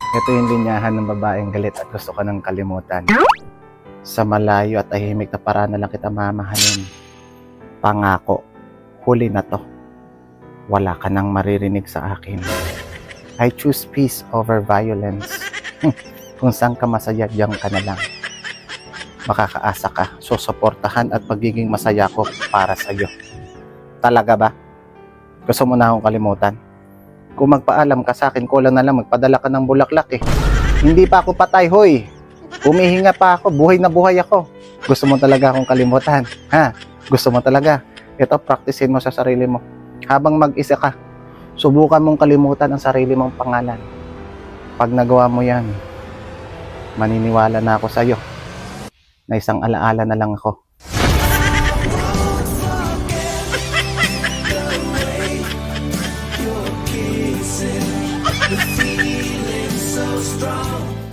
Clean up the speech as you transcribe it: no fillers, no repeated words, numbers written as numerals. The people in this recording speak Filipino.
Ito yung linyahan ng babaeng galit at gusto ka ng kalimutan. Sa malayo at tahimik na paraan na lang kita mamahalin. Pangako, huli na to. Wala ka nang maririnig sa akin. I choose peace over violence. Kung saan ka masaya, diyan ka na lang. Makakaasa ka, susuportahan at magiging masaya ko para sa'yo. Talaga ba? Gusto mo na akong kalimutan? Kung magpaalam ka sa akin, kulang na lang magpadala ka ng bulaklak eh. Hindi pa ako patay, hoy. Humihinga pa ako, buhay na buhay ako. Gusto mo talaga akong kalimutan, ha? Gusto mo talaga? Ito, practicein mo sa sarili mo. Habang mag-isa ka, subukan mong kalimutan ang sarili mong pangalan. Pag nagawa mo yan, maniniwala na ako sa'yo na isang alaala na lang ako. The feeling so strong.